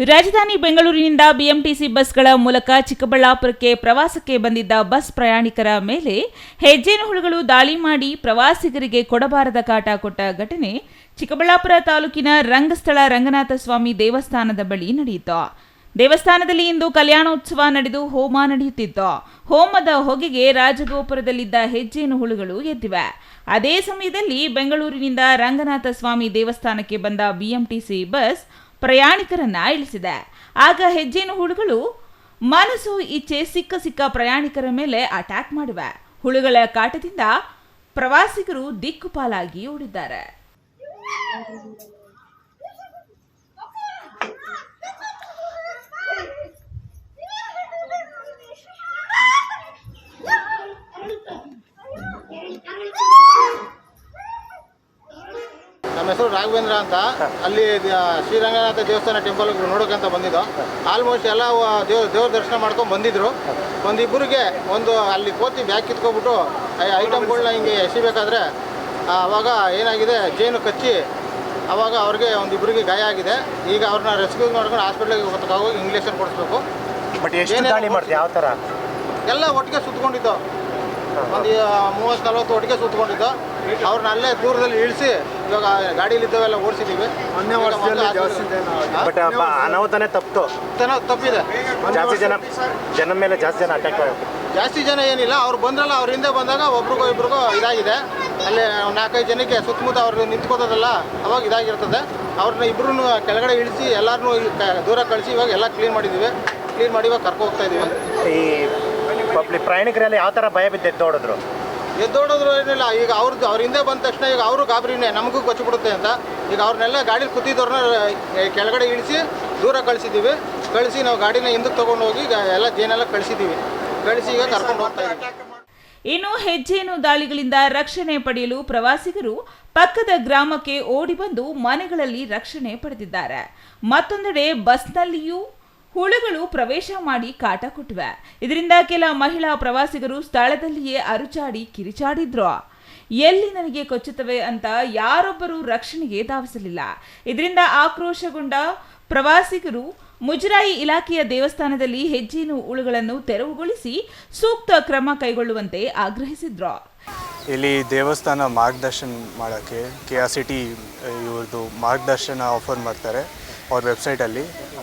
ರಾಜಧಾನಿ ಬೆಂಗಳೂರಿನಿಂದ ಬಿಎಂಟಿಸಿ ಬಸ್ಗಳ ಮೂಲಕ ಚಿಕ್ಕಬಳ್ಳಾಪುರಕ್ಕೆ ಪ್ರವಾಸಕ್ಕೆ ಬಂದಿದ್ದ ಬಸ್ ಪ್ರಯಾಣಿಕರ ಮೇಲೆ ಹೆಜ್ಜೆನು ಹುಳುಗಳು ದಾಳಿ ಮಾಡಿ ಪ್ರವಾಸಿಗರಿಗೆ ಕೊಡಬಾರದ ಕಾಟ ಕೊಟ್ಟ ಘಟನೆ ಚಿಕ್ಕಬಳ್ಳಾಪುರ ತಾಲೂಕಿನ ರಂಗಸ್ಥಳ ರಂಗನಾಥ ಸ್ವಾಮಿ ದೇವಸ್ಥಾನದ ಬಳಿ ನಡೆಯಿತು. ದೇವಸ್ಥಾನದಲ್ಲಿ ಇಂದು ಕಲ್ಯಾಣೋತ್ಸವ ನಡೆದು ಹೋಮ ನಡೆಯುತ್ತಿತ್ತು. ಹೋಮದ ಹೊಗೆಗೆ ರಾಜಗೋಪುರದಲ್ಲಿದ್ದ ಹೆಜ್ಜೆನು ಹುಳುಗಳು ಎದ್ದಿವೆ. ಅದೇ ಸಮಯದಲ್ಲಿ ಬೆಂಗಳೂರಿನಿಂದ ರಂಗನಾಥ ಸ್ವಾಮಿ ದೇವಸ್ಥಾನಕ್ಕೆ ಬಂದ ಬಿಎಂಟಿಸಿ ಬಸ್ ಪ್ರಯಾಣಿಕರನ್ನ ಇಳಿಸಿದೆ. ಆಗ ಹೆಜ್ಜೆನು ಹುಳುಗಳು ಮನಸ್ಸು ಇಚ್ಛೆ ಸಿಕ್ಕ ಪ್ರಯಾಣಿಕರ ಮೇಲೆ ಅಟ್ಯಾಕ್ ಮಾಡಿವೆ. ಹುಳುಗಳ ಕಾಟದಿಂದ ಪ್ರವಾಸಿಗರು ದಿಕ್ಕುಪಾಲಾಗಿ ಓಡಿದ್ದಾರೆ. ನಮ್ಮ ಹೆಸರು ರಾಘವೇಂದ್ರ ಅಂತ. ಅಲ್ಲಿ ಶ್ರೀರಂಗನಾಥ ದೇವಸ್ಥಾನ ಟೆಂಪಲ್ ನೋಡೋಕ್ಕಂತ ಬಂದಿದ್ದು. ಆಲ್ಮೋಸ್ಟ್ ಎಲ್ಲ ದೇವ್ರ ದರ್ಶನ ಮಾಡ್ಕೊಂಡು ಬಂದಿದ್ರು. ಒಂದಿಬ್ಬರಿಗೆ ಅಲ್ಲಿ ಕೋತಿ ಬ್ಯಾಗ್ ಕಿತ್ಕೊಬಿಟ್ಟು ಐಟಮ್ಗಳನ್ನ ಹಿಂಗೆ ಎಸಿಬೇಕಾದ್ರೆ ಆವಾಗ ಏನಾಗಿದೆ, ಜೇನು ಕಚ್ಚಿ ಆವಾಗ ಅವ್ರಿಗೆ ಒಂದಿಬ್ಬರಿಗೆ ಗಾಯ ಆಗಿದೆ. ಈಗ ಅವ್ರನ್ನ ರೆಸ್ಕ್ಯೂ ಮಾಡ್ಕೊಂಡು ಹಾಸ್ಪಿಟ್ಲಿಗೆ ಹೋಗಿ ಇಂಗ್ಲೇಷನ್ ಕೊಡಿಸ್ಬೇಕು. ಬಟ್ ಯಾವ ಥರ ಎಲ್ಲ ಒಟ್ಟಿಗೆ ಸುತ್ತಕೊಂಡಿದ್ದು, ಒಂದು 30-40 ಒಟ್ಟಿಗೆ ಸುತ್ತಕೊಂಡಿದ್ದು. ಅವ್ರನ್ನ ಅಲ್ಲೇ ದೂರದಲ್ಲಿ ಇಳಿಸಿ ಇವಾಗ ಗಾಡಿಯಲ್ಲಿದ್ದವೆಲ್ಲ ಓಡಿಸಿದ್ದೀವಿ. ಬಟ್ ಅನಾಹುತನೇ ತಪ್ಪಿದೆ. ಜನ ಮೇಲೆ ಜಾಸ್ತಿ ಜನ ಏನಿಲ್ಲ, ಅವ್ರು ಬಂದ್ರಲ್ಲ, ಅವ್ರ ಹಿಂದೆ ಬಂದಾಗ ಒಬ್ರಿಗೋ ಇದಾಗಿದೆ. ಅಲ್ಲಿ 4-5 ಜನಕ್ಕೆ ಸುತ್ತಮುತ್ತ ಅವ್ರು ನಿಂತ್ಕೋತದಲ್ಲ, ಅವಾಗ ಇದಾಗಿರ್ತದೆ. ಅವ್ರನ್ನ ಇಬ್ಬರೂ ಕೆಳಗಡೆ ಇಳಿಸಿ ಎಲ್ಲರನ್ನೂ ದೂರ ಕಳಿಸಿ ಇವಾಗ ಎಲ್ಲ ಕ್ಲೀನ್ ಮಾಡಿ ಇವಾಗ ಕರ್ಕೊ ಹೋಗ್ತಾ ಇದ್ದೀವಿ. ಈ ಪ್ರಯಾಣಿಕರಲ್ಲಿ ಯಾವ ಥರ ಭಯ ಬಿದ್ದು ಎದ್ದೋಡಿದ್ರು ಏನಿಲ್ಲ. ಈಗ ಅವ್ರ ಹಿಂದೆ ಬಂದ ತಕ್ಷಣ ಈಗ ಅವರು ಗಾಬರಿನೇ, ನಮಗೂ ಕೊಚ್ಚಿಬಿಡುತ್ತೆ ಅಂತ ಈಗ ಅವ್ರನ್ನೆಲ್ಲ ಗಾಡೀಲಿ ಕೂತಿದ್ದವ್ರನ್ನ ಕೆಳಗಡೆ ಇಳಿಸಿ ದೂರ ಕಳಿಸಿದ್ದೀವಿ. ನಾವು ಗಾಡಿನ ಹಿಂದಕ್ಕೆ ತೊಗೊಂಡು ಹೋಗಿ ಎಲ್ಲ ಜೇನೆಲ್ಲ ಕಳಿಸಿ ಈಗ ಕರ್ಕೊಂಡು ಹೋಗ್ತಾ ಇದ್ದೀವಿ. ಇನ್ನು ಹೆಜ್ಜೆನು ದಾಳಿಗಳಿಂದ ರಕ್ಷಣೆ ಪಡೆಯಲು ಪ್ರವಾಸಿಗರು ಪಕ್ಕದ ಗ್ರಾಮಕ್ಕೆ ಓಡಿ ಬಂದು ಮನೆಗಳಲ್ಲಿ ರಕ್ಷಣೆ ಪಡೆದಿದ್ದಾರೆ. ಮತ್ತೊಂದೆಡೆ ಬಸ್ನಲ್ಲಿಯೂ ಹುಳುಗಳು ಪ್ರವೇಶ ಮಾಡಿ ಕಾಟ ಕೊಟ್ಟಿವೆ. ಇದರಿಂದ ಕೆಲ ಮಹಿಳಾ ಪ್ರವಾಸಿಗರು ಸ್ಥಳದಲ್ಲಿಯೇ ಅರುಚಾಡಿ ಕಿರಿಚಾಡಿದ್ರು. ಎಲ್ಲಿ ನನಗೆ ಕೊಚ್ಚುತ್ತವೆ ಅಂತ ಯಾರೊಬ್ಬರು ರಕ್ಷಣೆಗೆ ಧಾವಿಸಲಿಲ್ಲ. ಇದರಿಂದ ಆಕ್ರೋಶಗೊಂಡ ಪ್ರವಾಸಿಗರು ಮುಜರಾಯಿ ಇಲಾಖೆಯ ದೇವಸ್ಥಾನದಲ್ಲಿ ಹೆಜ್ಜೆನು ಹುಳುಗಳನ್ನು ತೆರವುಗೊಳಿಸಿ ಸೂಕ್ತ ಕ್ರಮ ಕೈಗೊಳ್ಳುವಂತೆ ಆಗ್ರಹಿಸಿದ್ರು. ಇಲ್ಲಿ ದೇವಸ್ಥಾನ ಮಾರ್ಗದರ್ಶನ ಮಾಡೋಕ್ಕೆ KRCT ಇವ್ರದ್ದು ಮಾರ್ಗದರ್ಶನ ಆಫರ್ ಮಾಡ್ತಾರೆ. ಅವ್ರ ವೆಬ್ಸೈಟಲ್ಲಿ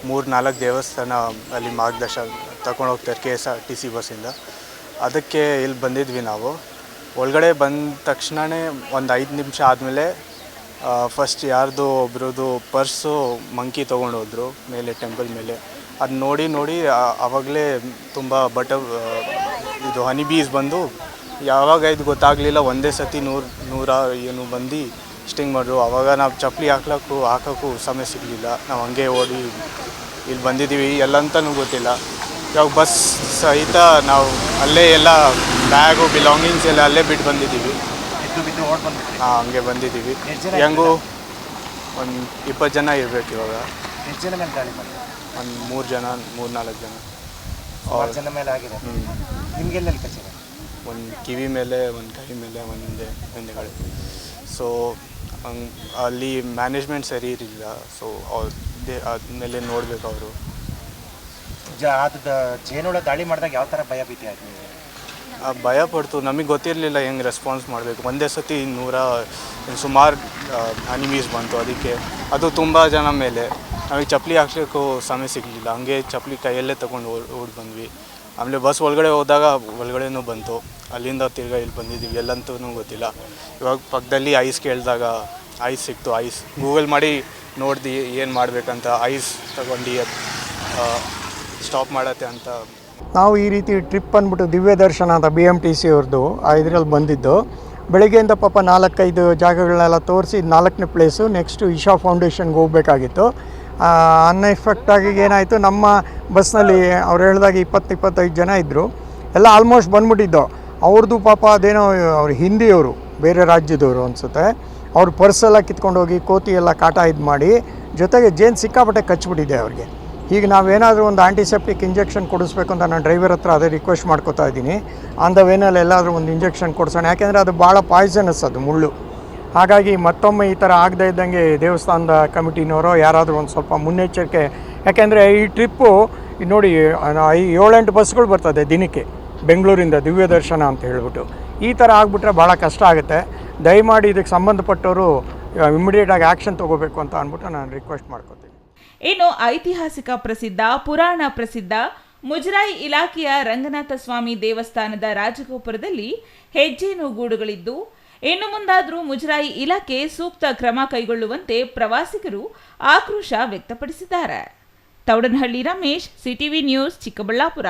3-4 ದೇವಸ್ಥಾನ ಅಲ್ಲಿ ಮಾರ್ಗದರ್ಶನ ತಗೊಂಡು ಹೋಗ್ತಾರೆ KSRTC ಬಸ್ಸಿಂದ. ಅದಕ್ಕೆ ಇಲ್ಲಿ ಬಂದಿದ್ವಿ ನಾವು. ಒಳಗಡೆ ಬಂದ ತಕ್ಷಣವೇ ಒಂದು 5 ನಿಮಿಷ ಆದಮೇಲೆ ಫಸ್ಟ್ ಯಾರ್ದು ಒಬ್ರದ್ದು ಪರ್ಸು ಮಂಕಿ ತೊಗೊಂಡು ಹೋದ್ರು ಮೇಲೆ ಟೆಂಪಲ್ ಮೇಲೆ. ಅದು ನೋಡಿ ಆವಾಗಲೇ ತುಂಬ ಇದು ಹನಿ ಬೀಸ್ ಬಂದು ಯಾವಾಗ ಇದು ಗೊತ್ತಾಗಲಿಲ್ಲ, ಒಂದೇ ಸತಿ 100 ಏನು ಬಂದು ಸ್ಟಿಂಗ್ ಮಾಡಿದ್ರು. ಆವಾಗ ನಾವು ಚಪ್ಪಲಿ ಹಾಕೋಕ್ಕೂ ಸಮಯ ಸಿಗಲಿಲ್ಲ. ನಾವು ಹಂಗೆ ಓಡಿ ಇಲ್ಲಿ ಬಂದಿದ್ದೀವಿ. ಎಲ್ಲಂತನೂ ಗೊತ್ತಿಲ್ಲ. ಇವಾಗ ಬಸ್ ಸಹಿತ ನಾವು ಅಲ್ಲೇ ಎಲ್ಲ ಬ್ಯಾಗು ಬಿಲಾಂಗಿಂಗ್ಸ್ ಎಲ್ಲ ಅಲ್ಲೇ ಬಿಟ್ಟು ಬಂದಿದ್ದೀವಿ. ಹಂಗೆ ಬಂದಿದ್ದೀವಿ. ಹೆಂಗೂ ಒಂದು 20 ಜನ ಇರಬೇಕು ಇವಾಗ. ಒಂದು 3-4 ಜನ ಮೇಲೆ ಆಗಿದೆ. ಒಂದು ಕಿವಿ ಮೇಲೆ, ಒಂದು ಕೈ ಮೇಲೆ, ಒಂದೆಗಳು. ಸೊ ಅಲ್ಲಿ ಮ್ಯಾನೇಜ್ಮೆಂಟ್ ಸರಿ ಇರಲಿಲ್ಲ. ಸೊ ಆದಮೇಲೆ ನೋಡಬೇಕು ಅವರು. ಜೇನುಳ ದಾಳಿ ಮಾಡಿದಾಗ ಯಾವ ಥರ ಭಯ ಭೀತಿ ಆಯ್ತು? ಭಯ ಪಡ್ತು. ನಮಗೆ ಗೊತ್ತಿರಲಿಲ್ಲ ಹೆಂಗೆ ರೆಸ್ಪಾನ್ಸ್ ಮಾಡಬೇಕು. ಒಂದೇ ಸತಿ ಸುಮಾರು ಅನಿಮೀಸ್ ಬಂತು. ಅದಕ್ಕೆ ಅದು ತುಂಬ ಜನ ಮೇಲೆ ನಮಗೆ ಚಪ್ಪಲಿ ಹಾಕ್ಲಿಕ್ಕೂ ಸಮಯ ಸಿಗಲಿಲ್ಲ. ಹಂಗೆ ಚಪ್ಪಲಿ ಕೈಯಲ್ಲೇ ತೊಗೊಂಡು ಓಡಿ ಬಂದ್ವಿ. ಆಮೇಲೆ ಬಸ್ ಒಳಗಡೆ ಹೋದಾಗ ಒಳಗಡೆನೂ ಬಂತು. ಅಲ್ಲಿಂದ ತಿರ್ಗಾ ಇಲ್ಲಿ ಬಂದಿದ್ದೀವಿ. ಎಲ್ಲಂತೂ ಗೊತ್ತಿಲ್ಲ. ಇವಾಗ ಪಕ್ಕದಲ್ಲಿ ಐಸ್ ಕೇಳಿದಾಗ ಐಸ್ ಸಿಕ್ತು. ಐಸ್ ಗೂಗಲ್ ಮಾಡಿ ನೋಡ್ದು ಏನು ಮಾಡಬೇಕಂತ ಐಸ್ ತಗೊಂಡು ಸ್ಟಾಪ್ ಮಾಡತ್ತೆ ಅಂತ. ನಾವು ಈ ರೀತಿ ಟ್ರಿಪ್ ಅಂದ್ಬಿಟ್ಟು ದಿವ್ಯ ದರ್ಶನ ಅಂತ BMTC ಅವ್ರದ್ದು ಇದರಲ್ಲಿ ಬಂದಿದ್ದು. ಬೆಳಗ್ಗೆಯಿಂದ ಪಾಪ 4-5 ಜಾಗಗಳನ್ನೆಲ್ಲ ತೋರಿಸಿ 4ನೇ ಪ್ಲೇಸು ನೆಕ್ಸ್ಟು ಇಶಾ ಫೌಂಡೇಶನ್ಗೆ ಹೋಗಬೇಕಾಗಿತ್ತು. ಅನ್ಎಕ್ಸ್ಪೆಕ್ಟಾಗಿ ಏನಾಯಿತು, ನಮ್ಮ ಬಸ್ನಲ್ಲಿ ಅವ್ರು ಹೇಳಿದಾಗ 20-25 ಜನ ಇದ್ದರು. ಎಲ್ಲ ಆಲ್ಮೋಸ್ಟ್ ಬಂದ್ಬಿಟ್ಟಿದ್ದು. ಅವ್ರದ್ದು ಪಾಪ ಅದೇನೋ ಅವ್ರು ಹಿಂದಿಯವರು, ಬೇರೆ ರಾಜ್ಯದವರು ಅನಿಸುತ್ತೆ. ಅವ್ರ ಪರ್ಸೆಲ್ಲ ಕಿತ್ಕೊಂಡು ಹೋಗಿ ಕೋತಿ ಎಲ್ಲ ಕಾಟ ಮಾಡಿ, ಜೊತೆಗೆ ಜೇನು ಸಿಕ್ಕಾಪಟ್ಟೆ ಕಚ್ಚಿಬಿಟ್ಟಿದೆ ಅವ್ರಿಗೆ. ಈಗ ನಾವೇನಾದರೂ ಒಂದು ಆಂಟಿಸೆಪ್ಟಿಕ್ ಇಂಜೆಕ್ಷನ್ ಕೊಡಿಸ್ಬೇಕು ಅಂತ ನಾನು ಡ್ರೈವರ್ ಹತ್ರ ಅದೇ ರಿಕ್ವೆಸ್ಟ್ ಮಾಡ್ಕೋತಾ ಇದ್ದೀನಿ. ಆನ್ ದ ವೇನಲ್ಲಿ ಎಲ್ಲಾದರೂ ಒಂದು ಇಂಜೆಕ್ಷನ್ ಕೊಡಿಸೋಣ, ಯಾಕೆಂದರೆ ಅದು ಭಾಳ ಪಾಯ್ಸನಸ್, ಅದು ಮುಳ್ಳು. ಹಾಗಾಗಿ ಮತ್ತೊಮ್ಮೆ ಈ ಥರ ಆಗದೇ ಇದ್ದಂಗೆ ದೇವಸ್ಥಾನದ ಕಮಿಟಿನವರು ಯಾರಾದರೂ ಒಂದು ಸ್ವಲ್ಪ ಮುನ್ನೆಚ್ಚರಿಕೆ ಯಾಕೆಂದರೆ ಈ ಟ್ರಿಪ್ಪು ನೋಡಿ 7-8 ಬಸ್ಗಳು ಬರ್ತದೆ ದಿನಕ್ಕೆ ಬೆಂಗಳೂರಿಂದ ದಿವ್ಯ ದರ್ಶನ ಅಂತ ಹೇಳ್ಬಿಟ್ಟು. ಈ ಥರ ಆಗಿಬಿಟ್ರೆ ಭಾಳ ಕಷ್ಟ ಆಗುತ್ತೆ. ದಯಮಾಡಿ ಇದಕ್ಕೆ ಸಂಬಂಧಪಟ್ಟವರು ಇಮಿಡಿಯೇಟಾಗಿ ಆ್ಯಕ್ಷನ್ ತೊಗೋಬೇಕು ಅಂತ ಅಂದ್ಬಿಟ್ಟು ನಾನು ರಿಕ್ವೆಸ್ಟ್ ಮಾಡ್ಕೊತೀನಿ. ಇನ್ನು ಐತಿಹಾಸಿಕ ಪ್ರಸಿದ್ಧ ಪುರಾಣ ಪ್ರಸಿದ್ಧ ಮುಜರಾಯಿ ಇಲಾಖೆಯ ರಂಗನಾಥ ಸ್ವಾಮಿ ದೇವಸ್ಥಾನದ ರಾಜಗೋಪುರದಲ್ಲಿ ಹೆಜ್ಜೇನು ಗೂಡುಗಳಿದ್ದು, ಇನ್ನು ಮುಂದಾದರೂ ಮುಜರಾಯಿ ಇಲಾಖೆ ಸೂಕ್ತ ಕ್ರಮ ಕೈಗೊಳ್ಳುವಂತೆ ಪ್ರವಾಸಿಗರು ಆಕ್ರೋಶ ವ್ಯಕ್ತಪಡಿಸಿದ್ದಾರೆ. Thoudanahalli Ramesh, CTV news, Chikkaballapur.